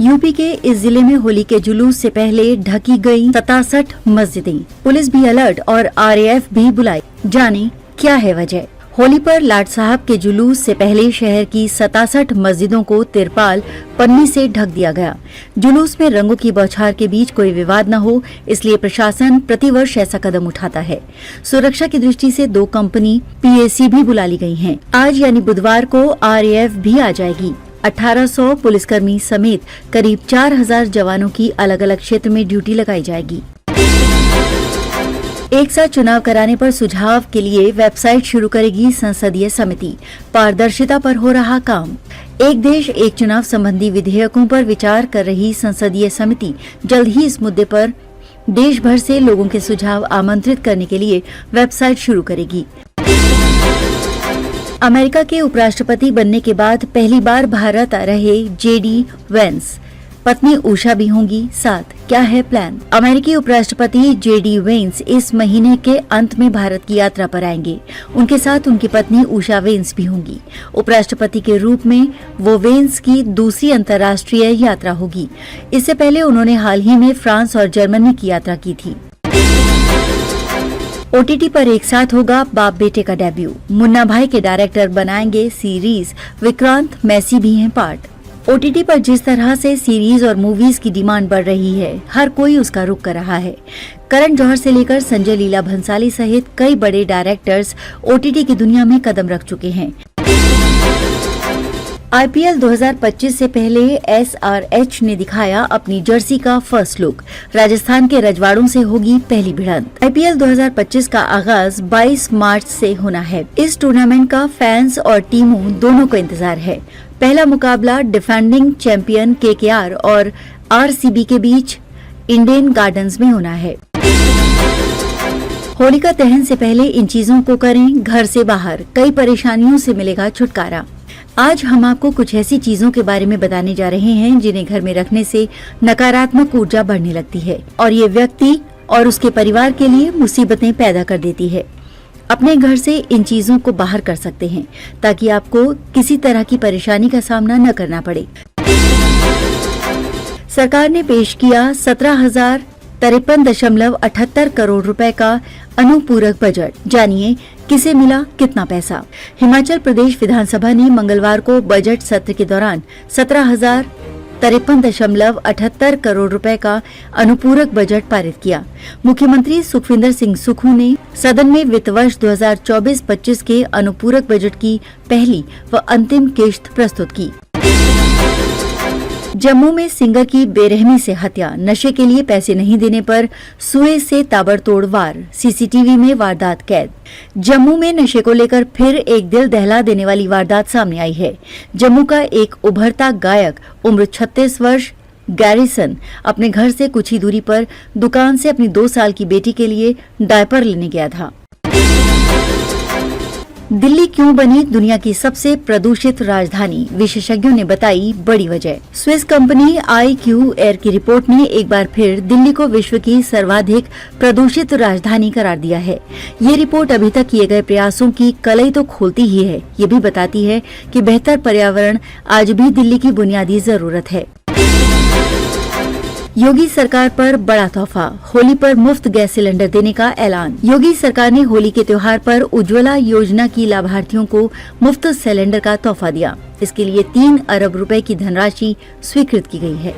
UP के इस जिले में होली के जुलूस से पहले ढकी गई 67 मस्जिदें। पुलिस भी अलर्ट और आरएएफ भी बुलाई। जाने क्या है वजह। होली पर लाट साहब के जुलूस से पहले शहर की 67 मस्जिदों को तिरपाल पन्नी से ढक दिया गया। जुलूस में रंगों की बौछार के बीच कोई विवाद न हो, इसलिए प्रशासन प्रतिवर्ष ऐसा कदम उठाता है। सुरक्षा की दृष्टि से 2 कंपनी पीएसी भी बुला ली गई हैं। आज यानी बुधवार को आरएएफ भी आ जाएगी। 1800 पुलिसकर्मी समेत करीब 4000 जवानों की अलग अलग क्षेत्र में ड्यूटी लगाई जाएगी। एक साथ चुनाव कराने पर सुझाव के लिए वेबसाइट शुरू करेगी संसदीय समिति। पारदर्शिता पर हो रहा काम। एक देश एक चुनाव संबंधी विधेयकों पर विचार कर रही संसदीय समिति जल्द ही इस मुद्दे पर देश भर से लोगों के सुझाव आमंत्रित करने के लिए वेबसाइट शुरू करेगी। अमेरिका के उपराष्ट्रपति बनने के बाद पहली बार भारत आ रहे जेडी वेंस, पत्नी उषा भी होंगी साथ। क्या है प्लान। अमेरिकी उपराष्ट्रपति जेडी वेंस इस महीने के अंत में भारत की यात्रा पर आएंगे। उनके साथ उनकी पत्नी उषा वेंस भी होंगी। उपराष्ट्रपति के रूप में वो वेंस की दूसरी अंतर्राष्ट्रीय यात्रा होगी। इससे पहले उन्होंने हाल ही में फ्रांस और जर्मनी की यात्रा की थी। ओटीटी पर एक साथ होगा बाप बेटे का डेब्यू। मुन्ना भाई के डायरेक्टर बनाएंगे सीरीज। विक्रांत मैसी भी हैं पार्ट। ओटीटी पर जिस तरह से सीरीज और मूवीज की डिमांड बढ़ रही है, हर कोई उसका रुख कर रहा है। करण जौहर से लेकर संजय लीला भंसाली सहित कई बड़े डायरेक्टर्स ओटीटी की दुनिया में कदम रख चुके हैं। आईपीएल 2025 से पहले एसआरएच ने दिखाया अपनी जर्सी का फर्स्ट लुक। राजस्थान के रजवाड़ों से होगी पहली भिड़ंत। आईपीएल 2025 का आगाज 22 मार्च से होना है। इस टूर्नामेंट का फैंस और टीमों दोनों को इंतजार है। पहला मुकाबला डिफेंडिंग चैंपियन केकेआर और आरसीबी के बीच इंडेन गार्डन्स में होना है। होलिका दहन से पहले इन चीजों को करें घर से बाहर। कई परेशानियों से मिलेगा छुटकारा। आज हम आपको कुछ ऐसी चीजों के बारे में बताने जा रहे हैं जिन्हें घर में रखने से नकारात्मक ऊर्जा बढ़ने लगती है और ये व्यक्ति और उसके परिवार के लिए मुसीबतें पैदा कर देती है। अपने घर से इन चीजों को बाहर कर सकते हैं ताकि आपको किसी तरह की परेशानी का सामना न करना पड़े। सरकार ने पेश किया 17,053.78 करोड़ रुपए का अनुपूरक बजट। जानिए किसे मिला कितना पैसा। हिमाचल प्रदेश विधानसभा ने मंगलवार को बजट सत्र के दौरान 17,053.78 करोड़ रुपए का अनुपूरक बजट पारित किया। मुख्यमंत्री सुखविंदर सिंह सुक्खू ने सदन में वित्त वर्ष 2024-25 के अनुपूरक बजट की पहली व अंतिम किश्त प्रस्तुत की। जम्मू में सिंगर की बेरहमी से हत्या। नशे के लिए पैसे नहीं देने पर सुएज से ताबड़तोड़ वार। सीसीटीवी में वारदात कैद। जम्मू में नशे को लेकर फिर एक दिल दहला देने वाली वारदात सामने आई है। जम्मू का एक उभरता गायक उम्र 36 वर्ष गैरिसन अपने घर से कुछ ही दूरी पर दुकान से अपनी 2 साल की बेटी के लिए डायपर लेने गया था। दिल्ली क्यों बनी दुनिया की सबसे प्रदूषित राजधानी। विशेषज्ञों ने बताई बड़ी वजह। स्विस कंपनी IQ एयर की रिपोर्ट ने एक बार फिर दिल्ली को विश्व की सर्वाधिक प्रदूषित राजधानी करार दिया है। ये रिपोर्ट अभी तक किए गए प्रयासों की कलई तो खोलती ही है। ये भी बताती है कि बेहतर पर्यावरण आज भी दिल्ली की बुनियादी जरूरत है। योगी सरकार पर बड़ा तोहफा। होली पर मुफ्त गैस सिलेंडर देने का ऐलान। योगी सरकार ने होली के त्योहार पर उज्ज्वला योजना की लाभार्थियों को मुफ्त सिलेंडर का तोहफा दिया। इसके लिए 3 अरब रुपए की धनराशि स्वीकृत की गई है।